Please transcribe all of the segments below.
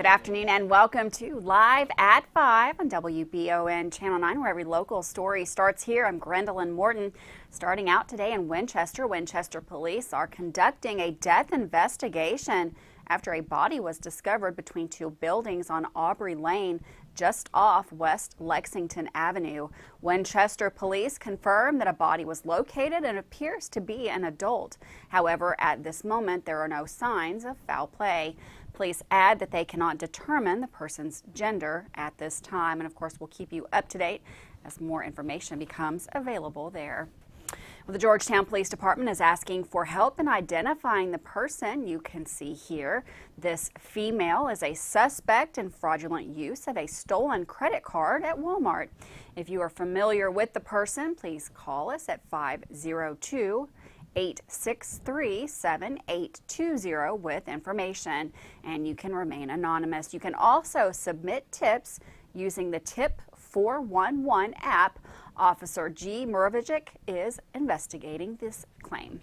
Good afternoon and welcome to Live at 5 on WBON Channel 9, where every local story starts here. I'm Gwendolyn Morton. Starting out today in Winchester, Winchester police are conducting a death investigation after a body was discovered between two buildings on Aubrey Lane, just off West Lexington Avenue. Winchester police confirm that a body was located and appears to be an adult. However, at this moment, there are no signs of foul play. Police add that they cannot determine the person's gender at this time. And of course, we'll keep you up to date as more information becomes available there. Well, the Georgetown Police Department is asking for help in identifying the person you can see here. This female is a suspect in fraudulent use of a stolen credit card at Walmart. If you are familiar with the person, please call us at 502-863-7820 with information, and you can remain anonymous. You can also submit tips using the Tip 411 app. Officer G. Muravic is investigating this claim.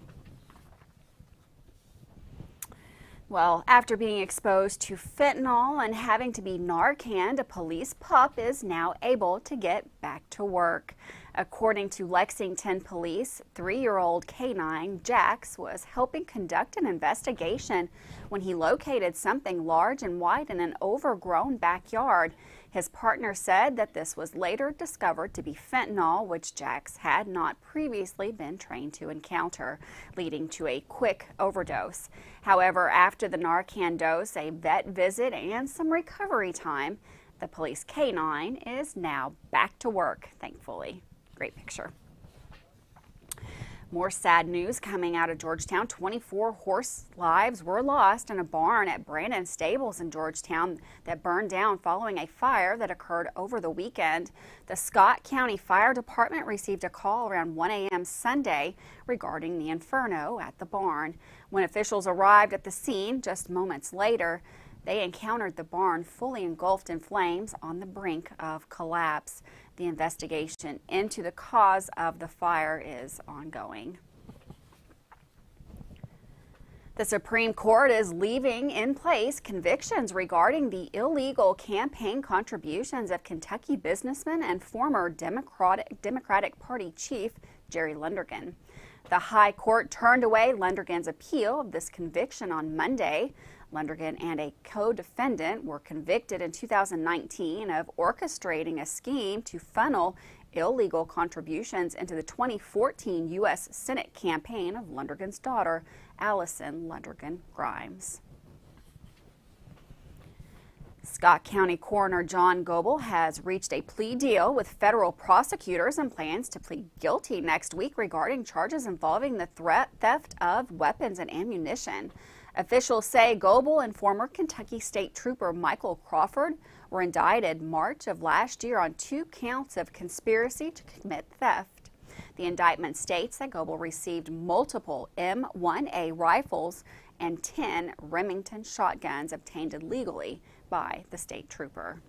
Well, after being exposed to fentanyl and having to be Narcaned, a police pup is now able to get back to work. According to Lexington Police, 3-year-old canine Jax was helping conduct an investigation when he located something large and white in an overgrown backyard. His partner said that this was later discovered to be fentanyl, which Jax had not previously been trained to encounter, leading to a quick overdose. However, after the Narcan dose, a vet visit, and some recovery time, the police canine is now back to work, thankfully. Great picture. More sad news coming out of Georgetown. 24 horse lives were lost in a barn at Brandon Stables in Georgetown that burned down following a fire that occurred over the weekend. The Scott County Fire Department received a call around 1 a.m. Sunday regarding the inferno at the barn. When officials arrived at the scene just moments later, they encountered the barn fully engulfed in flames on the brink of collapse. The investigation into the cause of the fire is ongoing. The Supreme Court is leaving in place convictions regarding the illegal campaign contributions of Kentucky businessman and former Democratic Party chief Jerry Lundergan. The High Court turned away Lundergan's appeal of this conviction on Monday. Lundergan and a co-defendant were convicted in 2019 of orchestrating a scheme to funnel illegal contributions into the 2014 U.S. Senate campaign of Lundergan's daughter, Allison Lundergan Grimes. Scott County Coroner John Goebel has reached a plea deal with federal prosecutors and plans to plead guilty next week regarding charges involving the theft of weapons and ammunition. Officials say Goebel and former Kentucky State Trooper Michael Crawford were indicted March of last year on 2 counts of conspiracy to commit theft. The indictment states that Goebel received multiple M1A rifles and 10 Remington shotguns obtained illegally by the state trooper.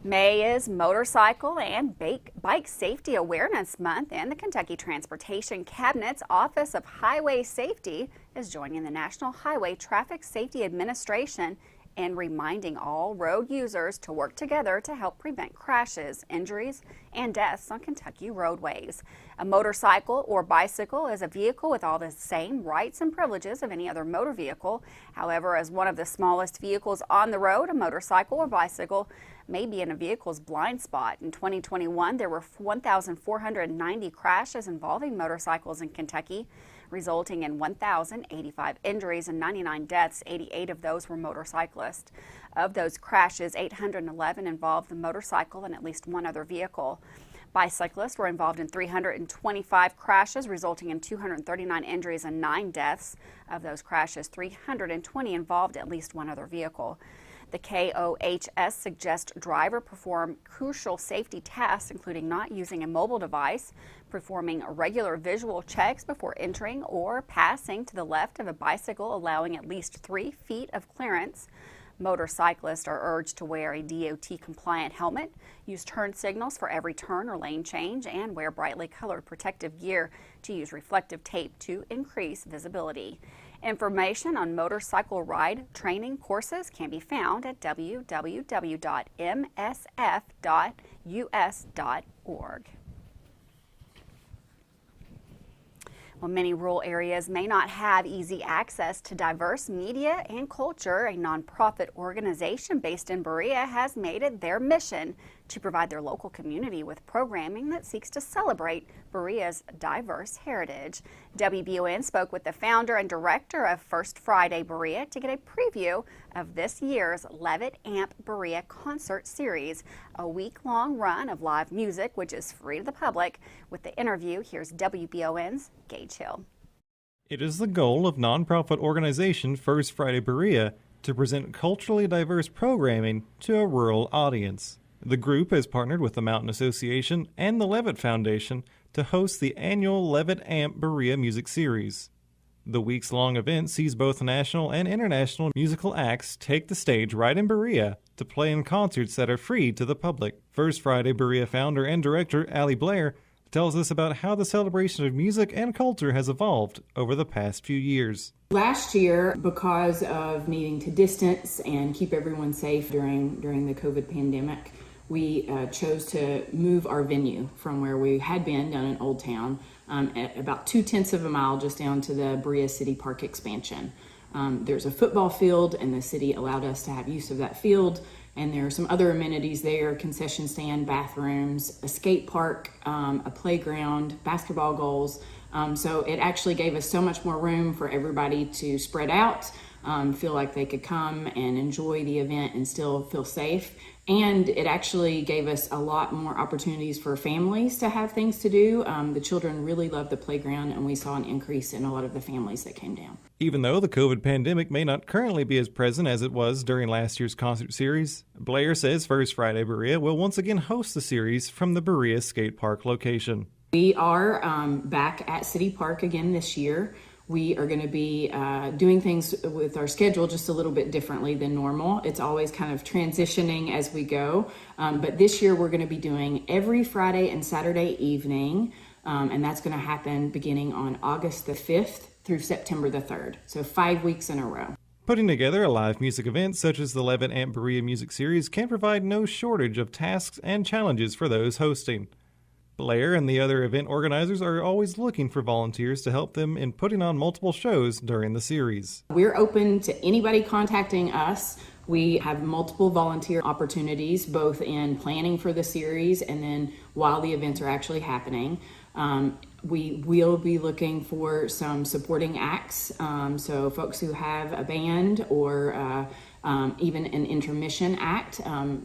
May is Motorcycle and Bike Safety Awareness Month, and the Kentucky Transportation Cabinet's Office of Highway Safety is joining the National Highway Traffic Safety Administration in reminding all road users to work together to help prevent crashes, injuries, and deaths on Kentucky roadways. A motorcycle or bicycle is a vehicle with all the same rights and privileges of any other motor vehicle. However, as one of the smallest vehicles on the road, a motorcycle or bicycle may be in a vehicle's blind spot. In 2021, there were 1,490 crashes involving motorcycles in Kentucky, resulting in 1,085 injuries and 99 deaths. 88 of those were motorcyclists. Of those crashes, 811 involved the motorcycle and at least one other vehicle. Bicyclists were involved in 325 crashes, resulting in 239 injuries and 9 deaths. Of those crashes, 320 involved at least one other vehicle. The KOHS suggests driver perform crucial safety tasks, including not using a mobile device, performing regular visual checks before entering or passing to the left of a bicycle, allowing at least 3 feet of clearance. Motorcyclists are urged to wear a DOT-compliant helmet, use turn signals for every turn or lane change, and wear brightly colored protective gear to use reflective tape to increase visibility. Information on motorcycle ride training courses can be found at www.msf.us.org. Well, many rural areas may not have easy access to diverse media and culture. A nonprofit organization based in Berea has made it their mission to provide their local community with programming that seeks to celebrate Berea's diverse heritage. WBON spoke with the founder and director of First Friday Berea to get a preview of this year's Levitt Amp Berea concert series, a week-long run of live music which is free to the public. With the interview, here's WBON's Gage Hill. It is the goal of nonprofit organization First Friday Berea to present culturally diverse programming to a rural audience. The group has partnered with the Mountain Association and the Levitt Foundation to host the annual Levitt Amp Berea Music Series. The weeks-long event sees both national and international musical acts take the stage right in Berea to play in concerts that are free to the public. First Friday Berea founder and director Allie Blair tells us about how the celebration of music and culture has evolved over the past few years. Last year, because of needing to distance and keep everyone safe during the COVID pandemic, we chose to move our venue from where we had been down in Old Town at about 0.2 of a mile just down to the Berea City Park expansion. There's a football field and the city allowed us to have use of that field, and there are some other amenities there: concession stand, bathrooms, a skate park, a playground, basketball goals. So it actually gave us so much more room for everybody to spread out, feel like they could come and enjoy the event and still feel safe. And it actually gave us a lot more opportunities for families to have things to do. The children really loved the playground, and we saw an increase in a lot of the families that came down. Even though the COVID pandemic may not currently be as present as it was during last year's concert series, Blair says First Friday Berea will once again host the series from the Berea Skate Park location. We are back at City Park again this year. We are going to be doing things with our schedule just a little bit differently than normal. It's always kind of transitioning as we go. But this year we're going to be doing every Friday and Saturday evening. And that's going to happen beginning on August the 5th through September the 3rd. So 5 weeks in a row. Putting together a live music event such as the Levitt Amp Berea Music Series can provide no shortage of tasks and challenges for those hosting. Blair and the other event organizers are always looking for volunteers to help them in putting on multiple shows during the series. We're open to anybody contacting us. We have multiple volunteer opportunities, both in planning for the series and then while the events are actually happening. We will be looking for some supporting acts, so folks who have a band or even an intermission act.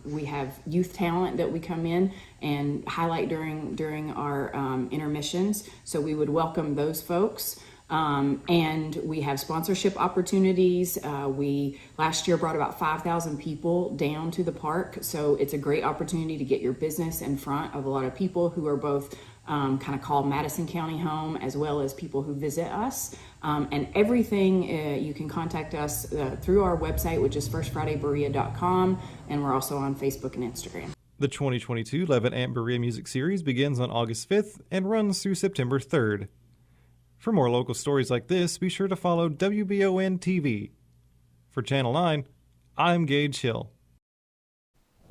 We have youth talent that we come in and highlight during our intermissions, so we would welcome those folks. And we have sponsorship opportunities. We last year brought about 5,000 people down to the park, so it's a great opportunity to get your business in front of a lot of people who are both kind of call Madison County home, as well as people who visit us. And everything, you can contact us through our website, which is firstfridayberea.com, and we're also on Facebook and Instagram. The 2022 Levitt Amp Berea Music Series begins on August 5th and runs through September 3rd. For more local stories like this, be sure to follow WBONTV. For Channel 9, I'm Gage Hill.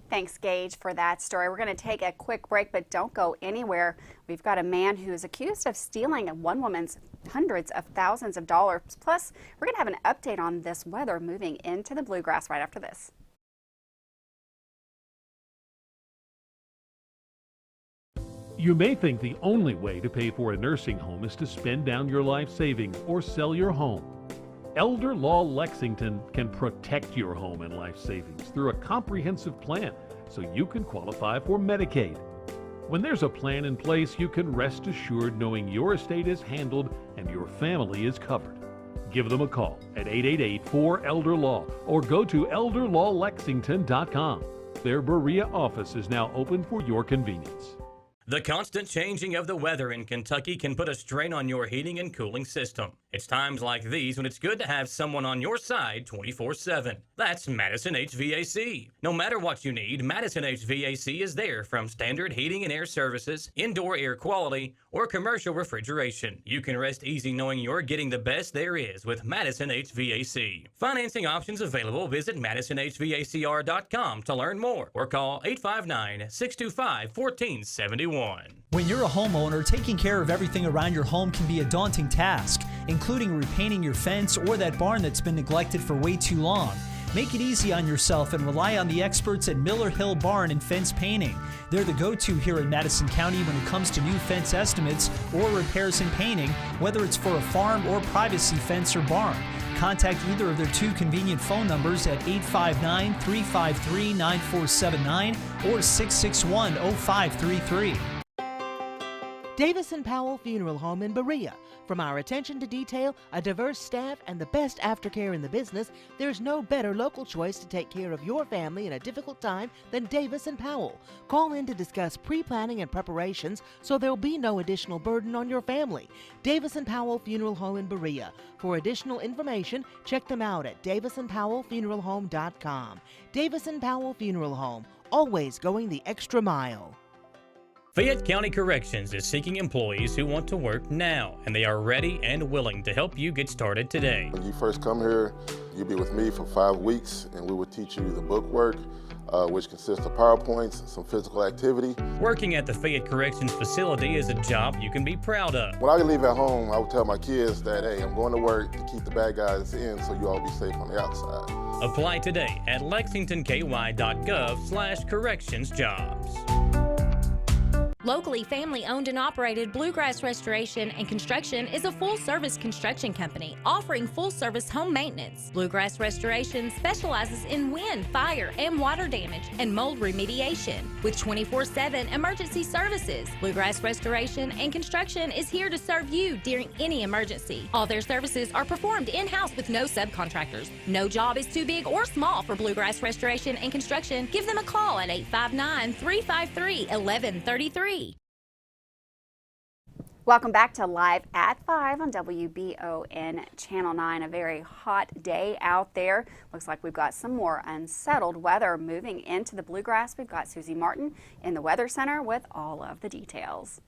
Thanks, Gage, for that story. We're going to take a quick break, but don't go anywhere. We've got a man who is accused of stealing one woman's hundreds of thousands of dollars. Plus, we're going to have an update on this weather moving into the bluegrass right after this. You may think the only way to pay for a nursing home is to spend down your life savings or sell your home. Elder Law Lexington can protect your home and life savings through a comprehensive plan so you can qualify for Medicaid. When there's a plan in place, you can rest assured knowing your estate is handled and your family is covered. Give them a call at 888-4-ELDER-LAW or go to elderlawlexington.com. Their Berea office is now open for your convenience. The constant changing of the weather in Kentucky can put a strain on your heating and cooling system. It's times like these when it's good to have someone on your side 24/7. That's Madison HVAC. No matter what you need, Madison HVAC is there, from standard heating and air services, indoor air quality, or commercial refrigeration. You can rest easy knowing you're getting the best there is with Madison HVAC. Financing options available. Visit MadisonHVACR.com to learn more or call 859-625-1471. When you're a homeowner, taking care of everything around your home can be a daunting task, including repainting your fence or that barn that's been neglected for way too long. Make it easy on yourself and rely on the experts at Miller Hill Barn and Fence Painting. They're the go-to here in Madison County when it comes to new fence estimates or repairs and painting, whether it's for a farm or privacy fence or barn. Contact either of their two convenient phone numbers at 859-353-9479 or 661-0533. Davis & Powell Funeral Home in Berea. From our attention to detail, a diverse staff, and the best aftercare in the business, there's no better local choice to take care of your family in a difficult time than Davis & Powell. Call in to discuss pre-planning and preparations so there'll be no additional burden on your family. Davis & Powell Funeral Home in Berea. For additional information, check them out at davisandpowellfuneralhome.com. Davis & Powell Funeral Home, always going the extra mile. Fayette County Corrections is seeking employees who want to work now, and they are ready and willing to help you get started today. When you first come here, you'll be with me for 5 weeks, and we will teach you the book work, which consists of PowerPoints, some physical activity. Working at the Fayette Corrections facility is a job you can be proud of. When I leave at home, I would tell my kids that, hey, I'm going to work to keep the bad guys in so you all be safe on the outside. Apply today at lexingtonky.gov/correctionsjobs. Locally family-owned and operated Bluegrass Restoration and Construction is a full-service construction company offering full-service home maintenance. Bluegrass Restoration specializes in wind, fire, and water damage and mold remediation with 24/7 emergency services. Bluegrass Restoration and Construction is here to serve you during any emergency. All their services are performed in-house with no subcontractors. No job is too big or small for Bluegrass Restoration and Construction. Give them a call at 859-353-1133. Welcome back to Live at 5 on WBON Channel 9. A very hot day out there. Looks like we've got some more unsettled weather moving into the bluegrass. We've got Susie Martin in the Weather Center with all of the details.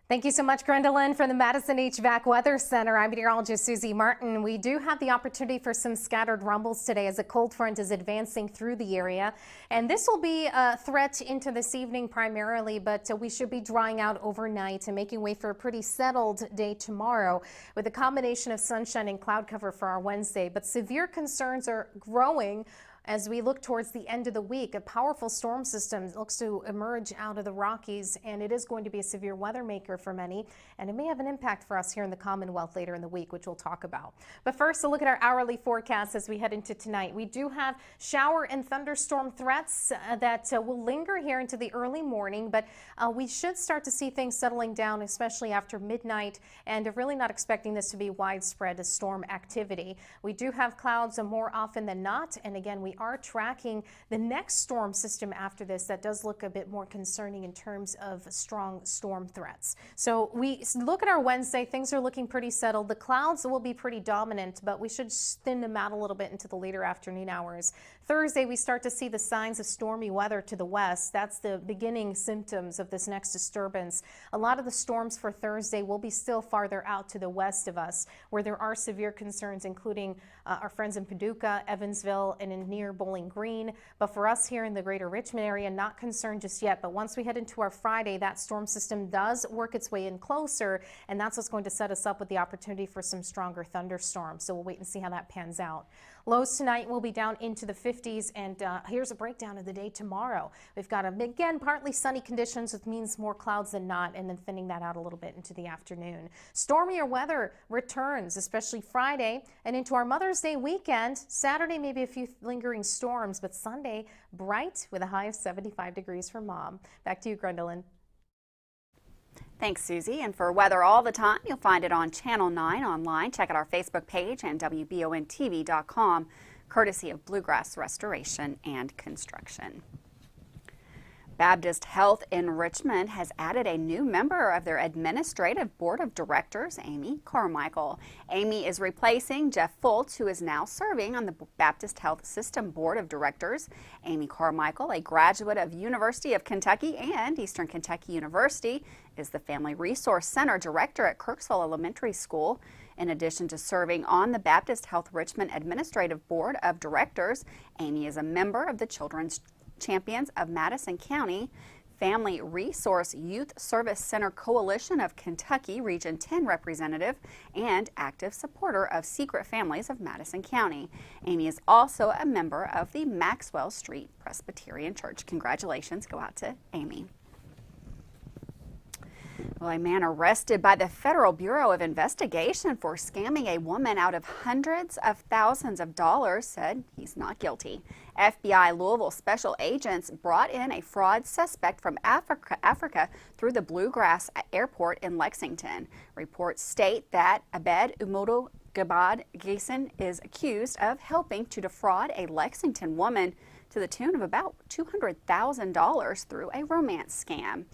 Thank you so much, Gwendolyn, from the Madison HVAC Weather Center. I'm meteorologist Susie Martin. We do have the opportunity for some scattered rumbles today as a cold front is advancing through the area. And this will be a threat into this evening primarily, but we should be drying out overnight and making way for a pretty settled day tomorrow with a combination of sunshine and cloud cover for our Wednesday. But severe concerns are growing as we look towards the end of the week. A powerful storm system looks to emerge out of the Rockies, and it is going to be a severe weather maker for many, and it may have an impact for us here in the Commonwealth later in the week, which we'll talk about. But first, a look at our hourly forecast as we head into tonight. We do have shower and thunderstorm threats that will linger here into the early morning, but we should start to see things settling down, especially after midnight, and really not expecting this to be widespread storm activity. We do have clouds more often than not, and again, we are tracking the next storm system after this that does look a bit more concerning in terms of strong storm threats. So we look at our Wednesday, things are looking pretty settled. The clouds will be pretty dominant, but we should thin them out a little bit into the later afternoon hours. Thursday, we start to see the signs of stormy weather to the west. That's the beginning symptoms of this next disturbance. A lot of the storms for Thursday will be still farther out to the west of us, where there are severe concerns, including our friends in Paducah, Evansville, and in near Bowling Green. But for us here in the greater Richmond area, not concerned just yet. But once we head into our Friday, that storm system does work its way in closer, and that's what's going to set us up with the opportunity for some stronger thunderstorms. So we'll wait and see how that pans out. Lows tonight will be down into the 50s, and here's a breakdown of the day tomorrow. We've got, again, partly sunny conditions, which means more clouds than not, and then thinning that out a little bit into the afternoon. Stormier weather returns, especially Friday and into our Mother's Day weekend. Saturday, maybe a few lingering storms, but Sunday, bright with a high of 75 degrees for Mom. Back to you, Gwendolyn. Thanks, Susie. And for weather all the time, you'll find it on Channel 9 online. Check out our Facebook page and WBONTV.com, courtesy of Bluegrass Restoration and Construction. Baptist Health in Richmond has added a new member of their administrative board of directors, Amy Carmichael. Amy is replacing Jeff Fultz, who is now serving on the Baptist Health System board of directors. Amy Carmichael, a graduate of University of Kentucky and Eastern Kentucky University, is the Family Resource Center director at Kirksville Elementary School. In addition to serving on the Baptist Health Richmond Administrative Board of Directors, Amy is a member of the Children's Champions of Madison County, Family Resource Youth Service Center Coalition of Kentucky Region 10 representative, and active supporter of Secret Families of Madison County. Amy is also a member of the Maxwell Street Presbyterian Church. Congratulations go out to Amy. Well, a man arrested by the Federal Bureau of Investigation for scamming a woman out of hundreds of thousands of dollars said he's not guilty. FBI Louisville special agents brought in a fraud suspect from Africa through the Bluegrass Airport in Lexington. Reports state that Abed Umudu Gabad Gayson is accused of helping to defraud a Lexington woman to the tune of about $200,000 through a romance scam.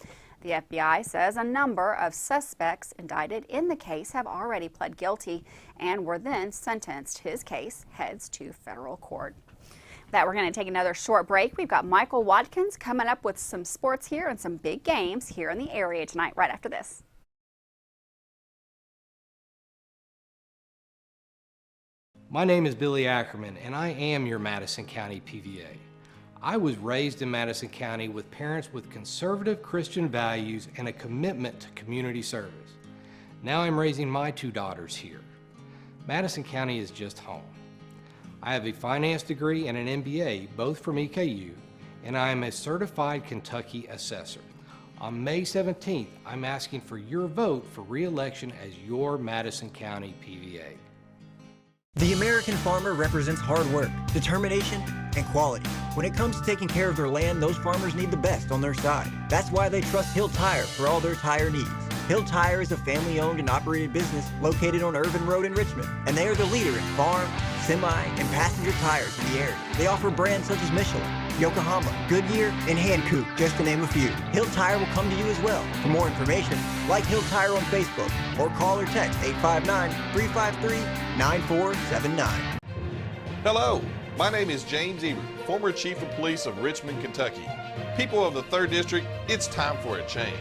The FBI says a number of suspects indicted in the case have already pled guilty and were then sentenced. His case heads to federal court. With that, we're going to take another short break. We've got Michael Watkins coming up with some sports here and some big games here in the area tonight, right after this. My name is Billy Ackerman, and I am your Madison County PVA. I was raised in Madison County with parents with conservative Christian values and a commitment to community service. Now I'm raising my two daughters here. Madison County is just home. I have a finance degree and an MBA, both from EKU, and I am a certified Kentucky assessor. On May 17th, I'm asking for your vote for re-election as your Madison County PVA. The American farmer represents hard work, determination, and quality. When it comes to taking care of their land, those farmers need the best on their side. That's why they trust Hill Tire for all their tire needs. Hill Tire is a family-owned and operated business located on Irvin Road in Richmond, and they are the leader in farm, semi, and passenger tires in the area. They offer brands such as Michelin, Yokohama, Goodyear, and Hankook, just to name a few. Hill Tire will come to you as well. For more information, like Hill Tire on Facebook or call or text 859-353-9479. Hello, my name is James Ebert, former Chief of Police of Richmond, Kentucky. People of the 3rd District, it's time for a change.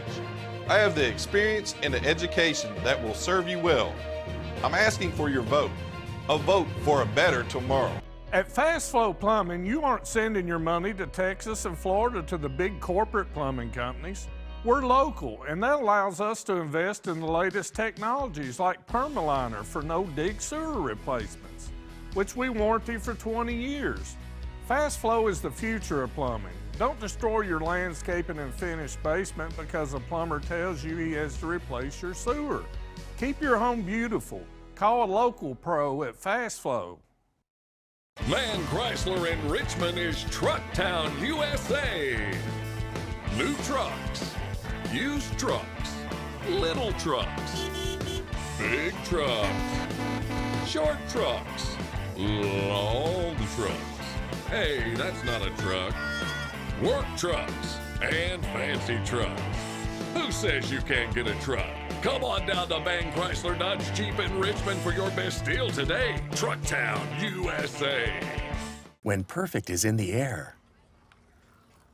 I have the experience and the education that will serve you well. I'm asking for your vote. A vote for a better tomorrow. At Fast Flow Plumbing, you aren't sending your money to Texas and Florida to the big corporate plumbing companies. We're local, and that allows us to invest in the latest technologies like Permaliner for no-dig sewer replacements, which we warranty for 20 years. Fast Flow is the future of plumbing. Don't destroy your landscaping and finished basement because a plumber tells you he has to replace your sewer. Keep your home beautiful. Call a local pro at Fast Flow. Man Chrysler in Richmond is Truck Town, USA. New trucks, used trucks, little trucks, big trucks, short trucks, long trucks. Hey, that's not a truck. Work trucks and fancy trucks. Who says you can't get a truck? Come on down to Man Chrysler Dodge Jeep in Richmond for your best deal today. Truck Town, USA. When perfect is in the air,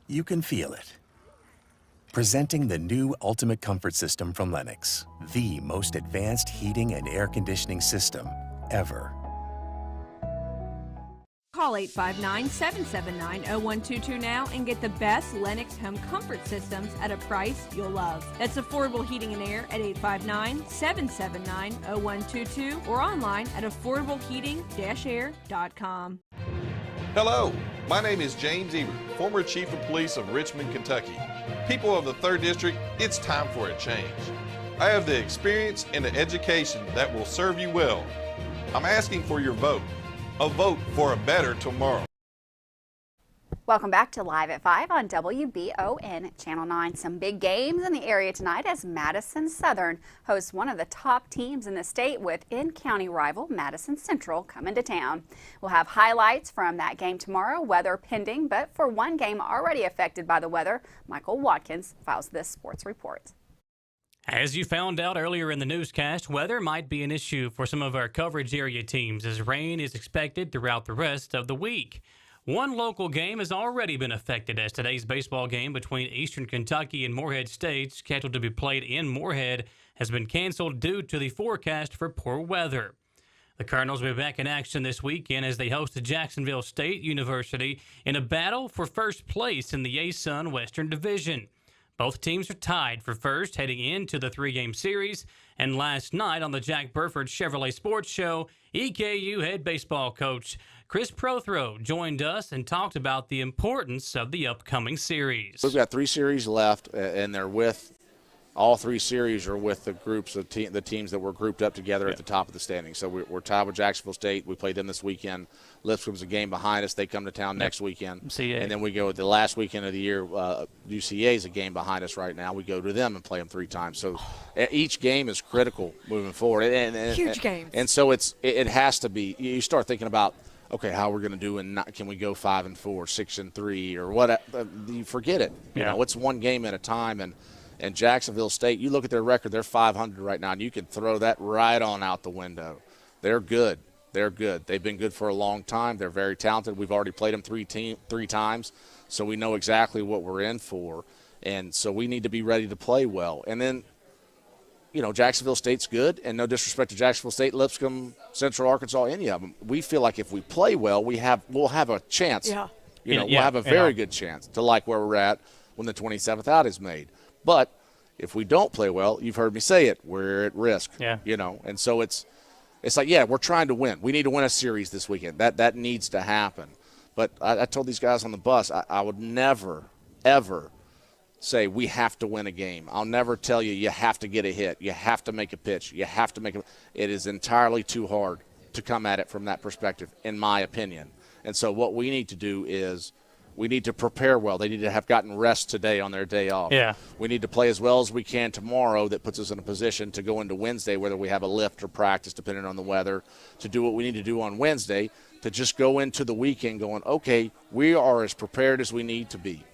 you can feel it. Presenting the new Ultimate Comfort System from Lennox, the most advanced heating and air conditioning system ever. Call 859-779-0122 now and get the best Lennox home comfort systems at a price you'll love. That's affordable heating and air at 859-779-0122 or online at affordableheating-air.com. Hello, my name is James Ebert, former Chief of Police of Richmond, Kentucky. People of the 3rd District, it's time for a change. I have the experience and the education that will serve you well. I'm asking for your vote. A vote for a better tomorrow. Welcome back to Live at 5 on WBON Channel 9. Some big games in the area tonight as Madison Southern hosts one of the top teams in the state with in-county rival Madison Central coming to town. We'll have highlights from that game tomorrow, weather pending, but for one game already affected by the weather, Michael Watkins files this sports report. As you found out earlier in the newscast, weather might be an issue for some of our coverage area teams as rain is expected throughout the rest of the week. One local game has already been affected as today's baseball game between Eastern Kentucky and Morehead State, scheduled to be played in Morehead, has been canceled due to the forecast for poor weather. The Cardinals will be back in action this weekend as they host Jacksonville State University in a battle for first place in the ASUN Western Division. Both teams are tied for first heading into the three-game series, and last night on the Jack Burford Chevrolet Sports Show, EKU head baseball coach Chris Prothro joined us and talked about the importance of the upcoming series. We've got 3 series left, and they're with all 3 series are with the groups of the teams that were grouped up together at the top of the standings. So we're tied with Jacksonville State. We played them this weekend. Lipscomb's a game behind us. They come to town next weekend. MCA. And then we go with the last weekend of the year. UCA is a game behind us right now. We go to them and play them 3 times. So each game is critical moving forward. Huge games. And so it has to be. You start thinking about, okay, how we're going to do, and can we go 5-4, 6-3, or what? You forget it. You know, it's one game at a time. And Jacksonville State, you look at their record, they're 500 right now, and you can throw that right on out the window. They're good. They're good. They've been good for a long time. They're very talented. We've already played them 3 times, so we know exactly what we're in for. And so we need to be ready to play well. And then, you know, Jacksonville State's good, and no disrespect to Jacksonville State, Lipscomb, Central Arkansas, any of them. We feel like if we play well, we'll have a chance. Yeah. You know, we'll have a very good chance to like where we're at when the 27th out is made. But if we don't play well, you've heard me say it, we're at risk. Yeah. You know, and so it's like, yeah, we're trying to win. We need to win a series this weekend. That needs to happen. But I told these guys on the bus, I would never, ever say we have to win a game. I'll never tell you have to get a hit. You have to make a pitch. You have to make a – it is entirely too hard to come at it from that perspective, in my opinion. And so what we need to do is – we need to prepare well. They need to have gotten rest today on their day off. Yeah. We need to play as well as we can tomorrow. That puts us in a position to go into Wednesday, whether we have a lift or practice, depending on the weather, to do what we need to do on Wednesday, to just go into the weekend going, okay, we are as prepared as we need to be.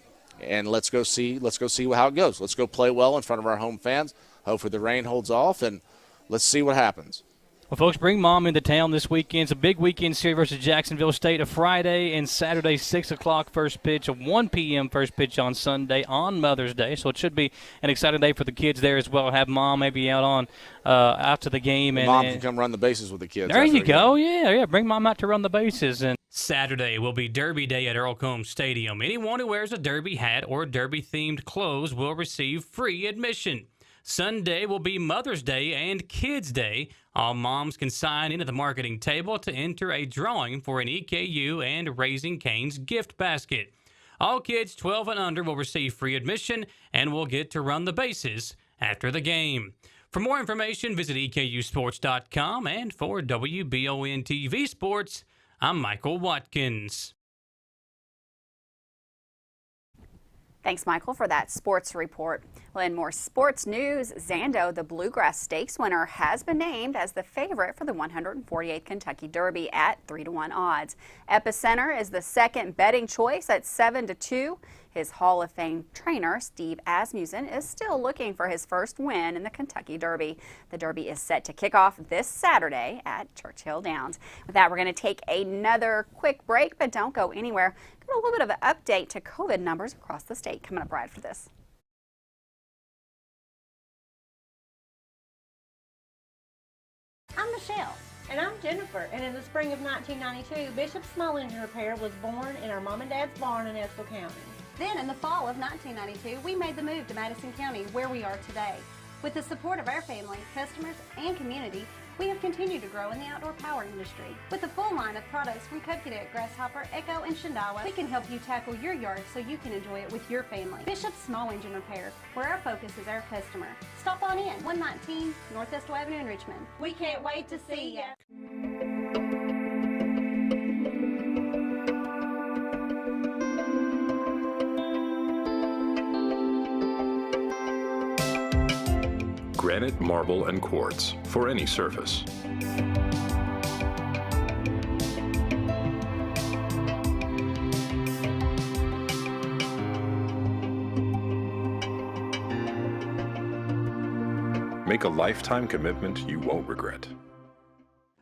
And let's go see how it goes. Let's go play well in front of our home fans. Hopefully the rain holds off, and let's see what happens. Well, folks, bring Mom into town this weekend. It's a big weekend series versus Jacksonville State, a Friday and Saturday 6 o'clock first pitch, a 1 p.m. first pitch on Sunday on Mother's Day. So it should be an exciting day for the kids there as well. Have Mom maybe out on after the game. And Mom can come run the bases with the kids. There you go. Yeah. Bring Mom out to run the bases. And Saturday will be Derby Day at Earl Combs Stadium. Anyone who wears a Derby hat or Derby-themed clothes will receive free admission. Sunday will be Mother's Day and Kids Day. All moms can sign in at the marketing table to enter a drawing for an EKU and Raising Cane's gift basket. All kids 12 and under will receive free admission and will get to run the bases after the game. For more information, visit EKUsports.com. And for WBONTV Sports, I'm Michael Watkins. Thanks, Michael, for that sports report. Well, in more sports news, Zando, the Bluegrass Stakes winner, has been named as the favorite for the 148th Kentucky Derby at 3-1 odds. Epicenter is the second betting choice at 7-2. His Hall of Fame trainer, Steve Asmussen, is still looking for his first win in the Kentucky Derby. The Derby is set to kick off this Saturday at Churchill Downs. With that, we're going to take another quick break, but don't go anywhere. Got a little bit of an update to COVID numbers across the state coming up right for this. I'm Michelle. And I'm Jennifer, and in the spring of 1992, Bishop Small Engine Repair was born in our mom and dad's barn in Estill County. Then in the fall of 1992, we made the move to Madison County, where we are today. With the support of our family, customers, and community, we have continued to grow in the outdoor power industry. With a full line of products from Cub Cadet, Grasshopper, Echo, and Shindawa, we can help you tackle your yard so you can enjoy it with your family. Bishop Small Engine Repair, where our focus is our customer. Stop on in, 119 North Estill Avenue in Richmond. We can't wait to see you. granite, marble, and quartz for any surface. Make a lifetime commitment you won't regret.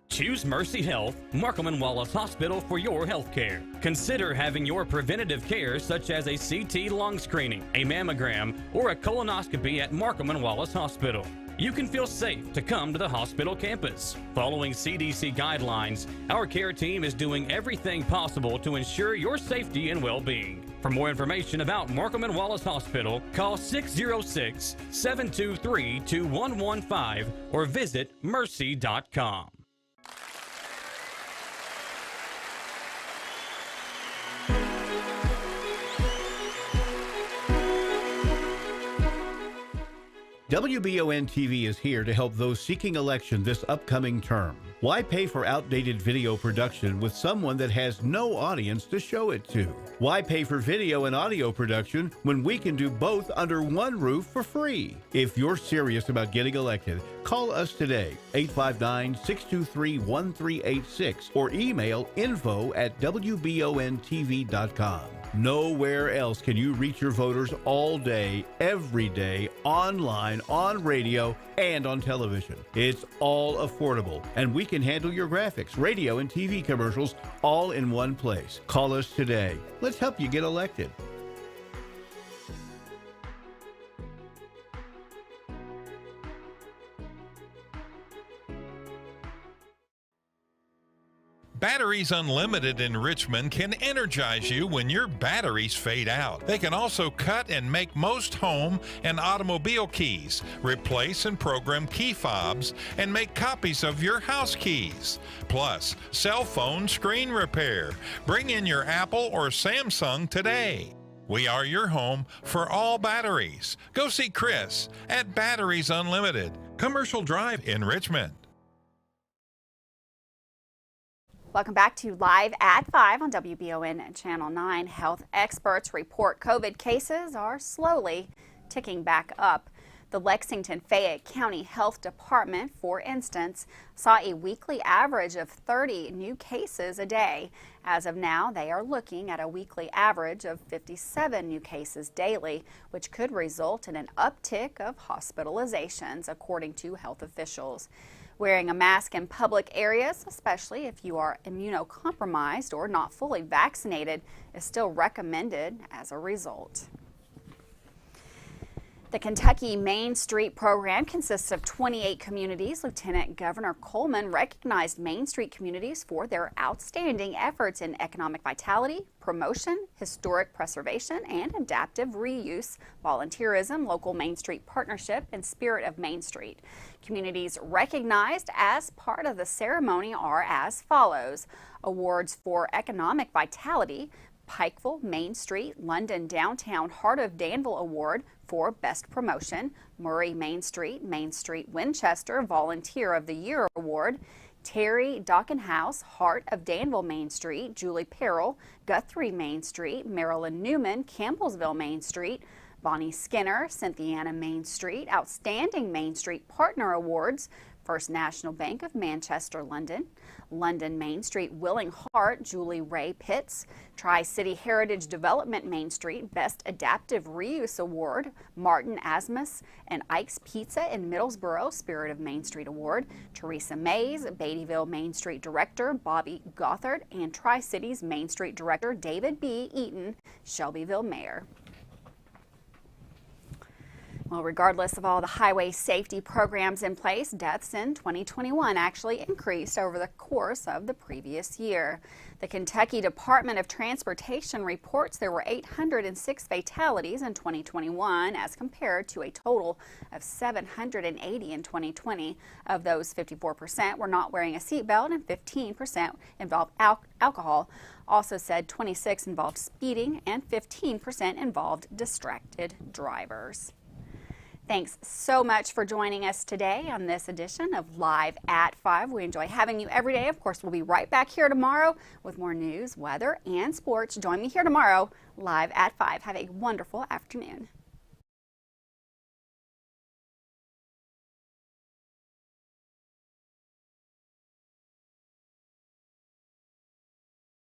Choose Mercy Health, Markham and Wallace Hospital for your health care. Consider having your preventative care such as a CT lung screening, a mammogram, or a colonoscopy at Markham and Wallace Hospital. You can feel safe to come to the hospital campus. Following CDC guidelines, our care team is doing everything possible to ensure your safety and well-being. For more information about Markham and Wallace Hospital, call 606-723-2115 or visit mercy.com. WBONTV is here to help those seeking election this upcoming term. Why pay for outdated video production with someone that has no audience to show it to? Why pay for video and audio production when we can do both under one roof for free? If you're serious about getting elected, call us today, 859-623-1386, or email info@wbontv.com. Nowhere else can you reach your voters all day, every day, online, on radio, and on television. It's all affordable, and we can handle your graphics, radio, and TV commercials all in one place. Call us today. Let's help you get elected. Batteries Unlimited in Richmond can energize you when your batteries fade out. They can also cut and make most home and automobile keys, replace and program key fobs, and make copies of your house keys. Plus, cell phone screen repair. Bring in your Apple or Samsung today. We are your home for all batteries. Go see Chris at Batteries Unlimited, Commercial Drive in Richmond. Welcome back to Live at 5 on WBON Channel 9. Health experts report COVID cases are slowly ticking back up. The Lexington-Fayette County Health Department, for instance, saw a weekly average of 30 new cases a day. As of now, they are looking at a weekly average of 57 new cases daily, which could result in an uptick of hospitalizations, according to health officials. Wearing a mask in public areas, especially if you are immunocompromised or not fully vaccinated, is still recommended as a result. The Kentucky Main Street program consists of 28 communities. Lieutenant Governor Coleman recognized Main Street communities for their outstanding efforts in economic vitality, promotion, historic preservation, and adaptive reuse, volunteerism, local Main Street partnership, and spirit of Main Street. Communities recognized as part of the ceremony are as follows: awards for economic vitality, Pikeville, Main Street, London Downtown Heart of Danville Award for Best Promotion, Murray Main Street, Winchester Volunteer of the Year Award, Terry Dockenhouse, Heart of Danville Main Street, Julie Perrell, Guthrie Main Street, Marilyn Newman, Campbellsville Main Street, Bonnie Skinner, Cynthiana Main Street, Outstanding Main Street Partner Awards, First National Bank of Manchester, London, London Main Street, Willing Heart, Julie Ray Pitts, Tri-City Heritage Development Main Street, Best Adaptive Reuse Award, Martin Asmus and Ike's Pizza in Middlesboro, Spirit of Main Street Award, Teresa Mays, Beattyville Main Street Director, Bobby Gothard, and Tri-Cities Main Street Director, David B. Eaton, Shelbyville Mayor. Well, regardless of all the highway safety programs in place, deaths in 2021 actually increased over the course of the previous year. The Kentucky Department of Transportation reports there were 806 fatalities in 2021 as compared to a total of 780 in 2020. Of those, 54% were not wearing a seatbelt and 15% involved alcohol. Also said 26 involved speeding and 15% involved distracted drivers. Thanks so much for joining us today on this edition of Live at 5. We enjoy having you every day. Of course, we'll be right back here tomorrow with more news, weather, and sports. Join me here tomorrow, Live at 5. Have a wonderful afternoon.